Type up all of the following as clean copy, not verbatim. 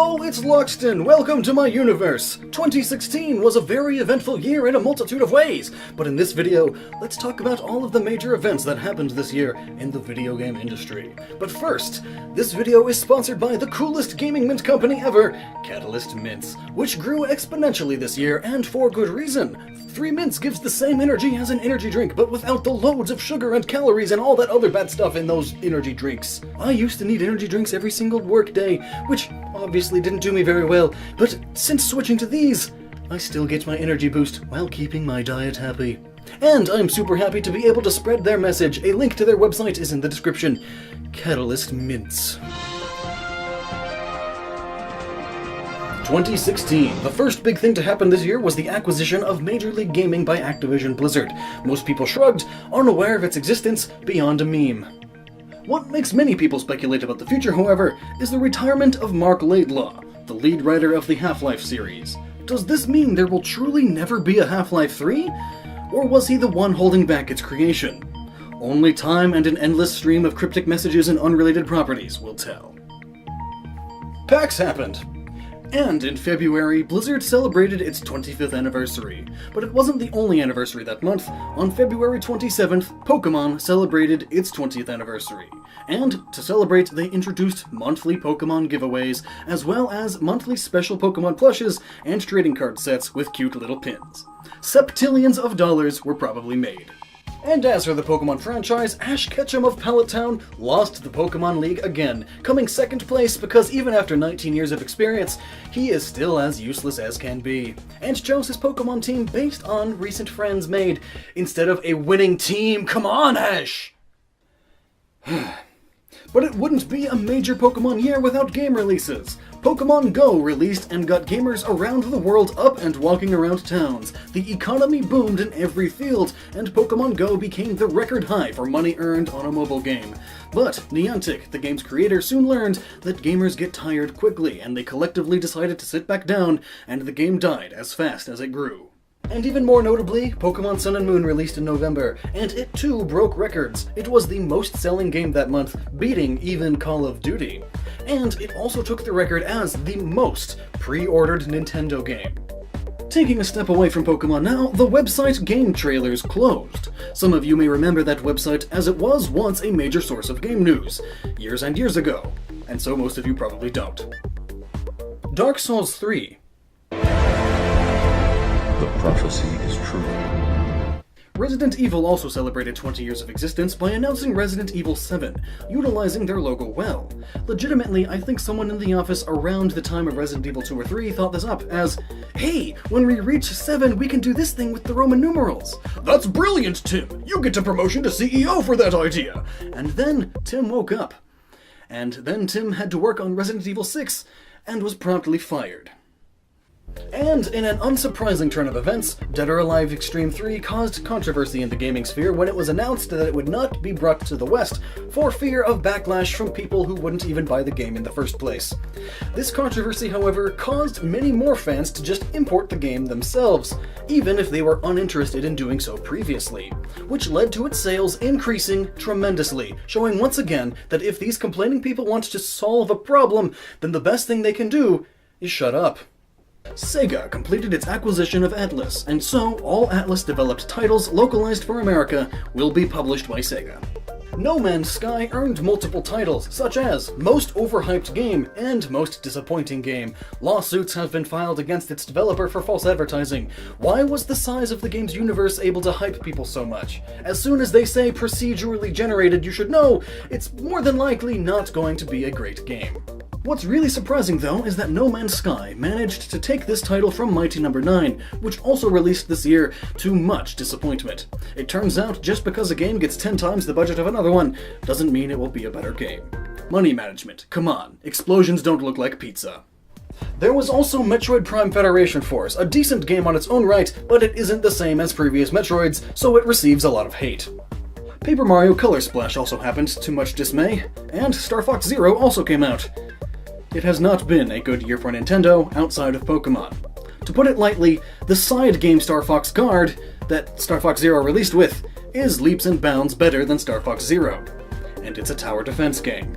Hello, it's Lockstin! Welcome to my universe! 2016 was a very eventful year in a multitude of ways, but in this video, let's talk about all of the major events that happened this year in the video game industry. But first, this video is sponsored by the coolest gaming mint company ever, Catalyst Mints, which grew exponentially this year, and for good reason. 3 mints gives the same energy as an energy drink, but without the loads of sugar and calories and all that other bad stuff in those energy drinks. I used to need energy drinks every single work day, which obviously didn't do me very well, but since switching to these, I still get my energy boost while keeping my diet happy. And I'm super happy to be able to spread their message. A link to their website is in the description. Catalyst Mints. 2016. The first big thing to happen this year was the acquisition of Major League Gaming by Activision Blizzard. Most people shrugged, unaware of its existence beyond a meme. What makes many people speculate about the future, however, is the retirement of Mark Laidlaw, the lead writer of the Half-Life series. Does this mean there will truly never be a Half-Life 3? Or was he the one holding back its creation? Only time and an endless stream of cryptic messages and unrelated properties will tell. PAX happened. And in February, Blizzard celebrated its 25th anniversary. But it wasn't the only anniversary that month. On February 27th, Pokémon celebrated its 20th anniversary. And to celebrate, they introduced monthly Pokémon giveaways, as well as monthly special Pokémon plushes and trading card sets with cute little pins. Septillions of dollars were probably made. And as for the Pokemon franchise, Ash Ketchum of Pallet Town lost the Pokemon League again, coming second place because even after 19 years of experience, he is still as useless as can be, and chose his Pokemon team based on recent friends made, instead of a winning team. Come on, Ash! But it wouldn't be a major Pokemon year without game releases. Pokemon Go released and got gamers around the world up and walking around towns. The economy boomed in every field, and Pokemon Go became the record high for money earned on a mobile game. But Niantic, the game's creator, soon learned that gamers get tired quickly, and they collectively decided to sit back down, and the game died as fast as it grew. And even more notably, Pokemon Sun and Moon released in November, and it too broke records. It was the most-selling game that month, beating even Call of Duty. And it also took the record as the most pre-ordered Nintendo game. Taking a step away from Pokemon now, the website Game Trailers closed. Some of you may remember that website as it was once a major source of game news, years and years ago, and so most of you probably don't. Dark Souls 3. The prophecy is true. Resident Evil also celebrated 20 years of existence by announcing Resident Evil 7, utilizing their logo well. Legitimately, I think someone in the office around the time of Resident Evil 2 or 3 thought this up as, "Hey, when we reach 7, we can do this thing with the Roman numerals." "That's brilliant, Tim! You get a promotion to CEO for that idea!" And then Tim woke up. And then Tim had to work on Resident Evil 6, and was promptly fired. And in an unsurprising turn of events, Dead or Alive Extreme 3 caused controversy in the gaming sphere when it was announced that it would not be brought to the West for fear of backlash from people who wouldn't even buy the game in the first place. This controversy, however, caused many more fans to just import the game themselves, even if they were uninterested in doing so previously, which led to its sales increasing tremendously, showing once again that if these complaining people want to solve a problem, then the best thing they can do is shut up. Sega completed its acquisition of Atlus, and so all Atlus-developed titles localized for America will be published by Sega. No Man's Sky earned multiple titles, such as Most Overhyped Game and Most Disappointing Game. Lawsuits have been filed against its developer for false advertising. Why was the size of the game's universe able to hype people so much? As soon as they say procedurally generated, you should know it's more than likely not going to be a great game. What's really surprising, though, is that No Man's Sky managed to take this title from Mighty No. 9, which also released this year, to much disappointment. It turns out just because a game gets 10 times the budget of another one doesn't mean it will be a better game. Money management, come on, explosions don't look like pizza. There was also Metroid Prime Federation Force, a decent game on its own right, but it isn't the same as previous Metroids, so it receives a lot of hate. Paper Mario Color Splash also happened, to much dismay, and Star Fox Zero also came out. It has not been a good year for Nintendo outside of Pokemon. To put it lightly, the side game Star Fox Guard that Star Fox Zero released with is leaps and bounds better than Star Fox Zero, and it's a tower defense game.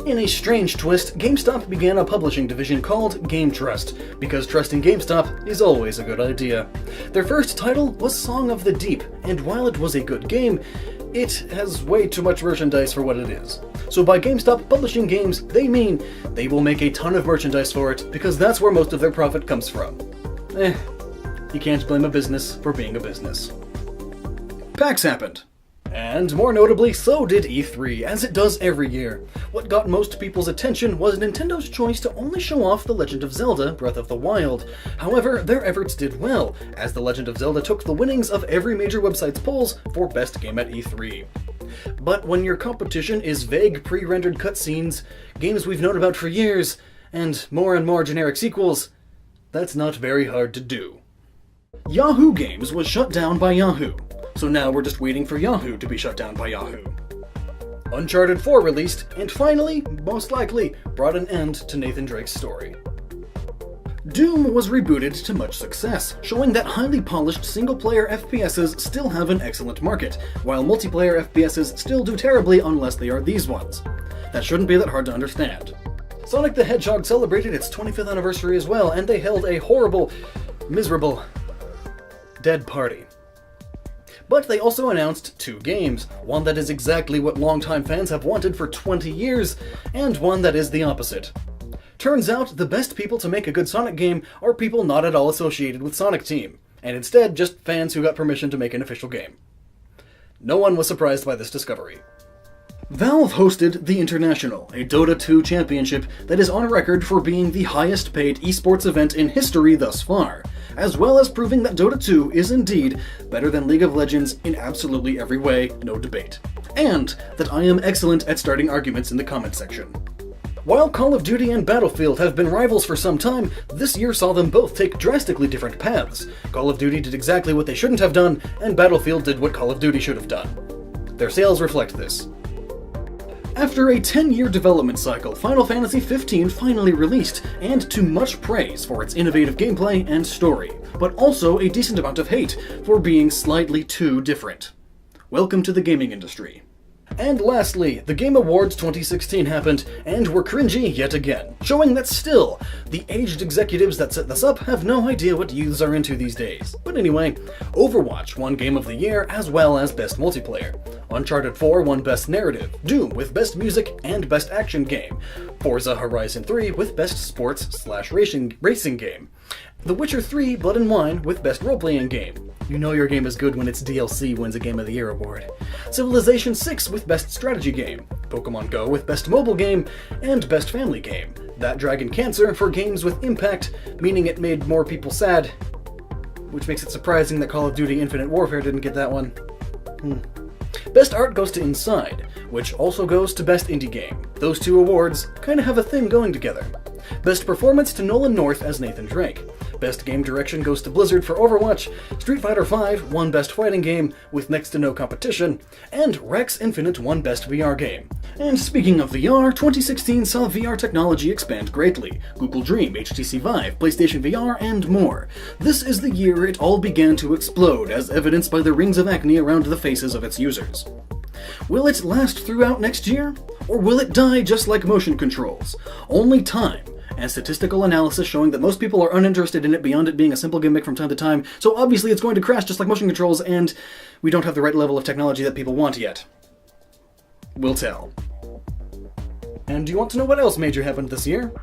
In a strange twist, GameStop began a publishing division called Game Trust, because trusting GameStop is always a good idea. Their first title was Song of the Deep, and while it was a good game, it has way too much merchandise for what it is. So by GameStop publishing games, they mean they will make a ton of merchandise for it, because that's where most of their profit comes from. You can't blame a business for being a business. PAX happened. And more notably, so did E3, as it does every year. What got most people's attention was Nintendo's choice to only show off The Legend of Zelda: Breath of the Wild. However, their efforts did well, as The Legend of Zelda took the winnings of every major website's polls for Best Game at E3. But when your competition is vague pre-rendered cutscenes, games we've known about for years, and more generic sequels, that's not very hard to do. Yahoo Games was shut down by Yahoo. So now we're just waiting for Yahoo to be shut down by Yahoo. Uncharted 4 released, and finally, most likely, brought an end to Nathan Drake's story. Doom was rebooted to much success, showing that highly polished single-player FPSs still have an excellent market, while multiplayer FPSs still do terribly unless they are these ones. That shouldn't be that hard to understand. Sonic the Hedgehog celebrated its 25th anniversary as well, and they held a horrible, miserable, dead party. But they also announced 2 games, one that is exactly what longtime fans have wanted for 20 years, and one that is the opposite. Turns out, the best people to make a good Sonic game are people not at all associated with Sonic Team, and instead just fans who got permission to make an official game. No one was surprised by this discovery. Valve hosted The International, a Dota 2 championship that is on record for being the highest paid esports event in history thus far, as well as proving that Dota 2 is indeed better than League of Legends in absolutely every way, no debate. And that I am excellent at starting arguments in the comment section. While Call of Duty and Battlefield have been rivals for some time, this year saw them both take drastically different paths. Call of Duty did exactly what they shouldn't have done, and Battlefield did what Call of Duty should have done. Their sales reflect this. After a 10-year development cycle, Final Fantasy XV finally released, and to much praise for its innovative gameplay and story, but also a decent amount of hate for being slightly too different. Welcome to the gaming industry. And lastly, the Game Awards 2016 happened, and were cringy yet again, showing that still, the aged executives that set this up have no idea what youths are into these days. But anyway, Overwatch won Game of the Year as well as Best Multiplayer. Uncharted 4 won Best Narrative, Doom with Best Music and Best Action Game, Forza Horizon 3 with Best Sports/Racing Game, The Witcher 3 Blood and Wine with Best Role-Playing Game. You know your game is good when its DLC wins a Game of the Year award. Civilization 6 with Best Strategy Game, Pokemon Go with Best Mobile Game, and Best Family Game. That Dragon Cancer for games with impact, meaning it made more people sad, which makes it surprising that Call of Duty Infinite Warfare didn't get that one. Best Art goes to Inside, which also goes to Best Indie Game. Those 2 awards kinda have a thing going together. Best Performance to Nolan North as Nathan Drake. Best Game Direction goes to Blizzard for Overwatch, Street Fighter V won Best Fighting Game with next to no competition, and Rex Infinite won Best VR Game. And speaking of VR, 2016 saw VR technology expand greatly. Google Dream, HTC Vive, PlayStation VR, and more. This is the year it all began to explode, as evidenced by the rings of acne around the faces of its users. Will it last throughout next year? Or will it die just like motion controls? Only time and statistical analysis showing that most people are uninterested in it beyond it being a simple gimmick from time to time, so obviously it's going to crash just like motion controls, and we don't have the right level of technology that people want yet. We'll tell. And do you want to know what else major happened this year?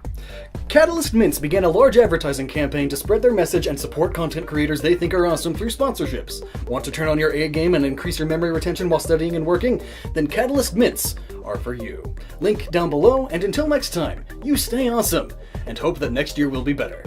Catalyst Mints began a large advertising campaign to spread their message and support content creators they think are awesome through sponsorships. Want to turn on your A game and increase your memory retention while studying and working? Then Catalyst Mints are for you. Link down below, and until next time, you stay awesome, and hope that next year will be better.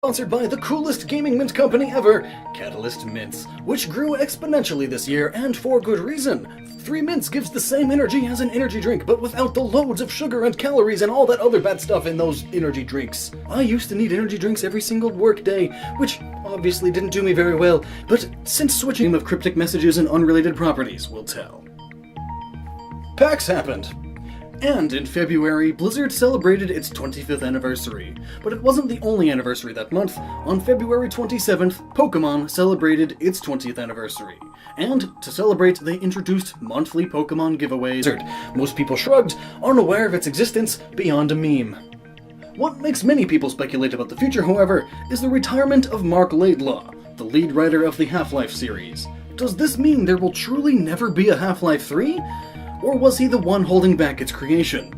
Sponsored by the coolest gaming mint company ever, Catalyst Mints, which grew exponentially this year, and for good reason. 3 mints gives the same energy as an energy drink, but without the loads of sugar and calories and all that other bad stuff in those energy drinks. I used to need energy drinks every single workday, which obviously didn't do me very well, but since switching of cryptic messages and unrelated properties will tell. PAX happened. And in February, Blizzard celebrated its 25th anniversary. But it wasn't the only anniversary that month. On February 27th, Pokémon celebrated its 20th anniversary. And to celebrate, they introduced monthly Pokémon giveaways. Most people shrugged, unaware of its existence beyond a meme. What makes many people speculate about the future, however, is the retirement of Mark Laidlaw, the lead writer of the Half-Life series. Does this mean there will truly never be a Half-Life 3? Or was he the one holding back its creation?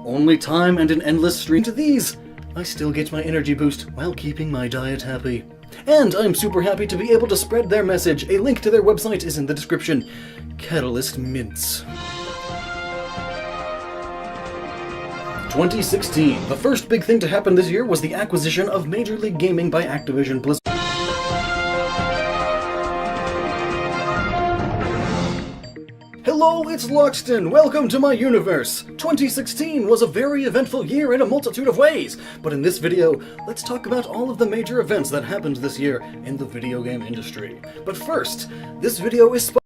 Only time and an endless stream to these. I still get my energy boost while keeping my diet happy. And I'm super happy to be able to spread their message. A link to their website is in the description. Catalyst Mints. 2016. The first big thing to happen this year was the acquisition of Major League Gaming by Activision Blizzard. Hello, it's Lockstin! Welcome to my universe! 2016 was a very eventful year in a multitude of ways, but in this video, let's talk about all of the major events that happened this year in the video game industry. But first, this video is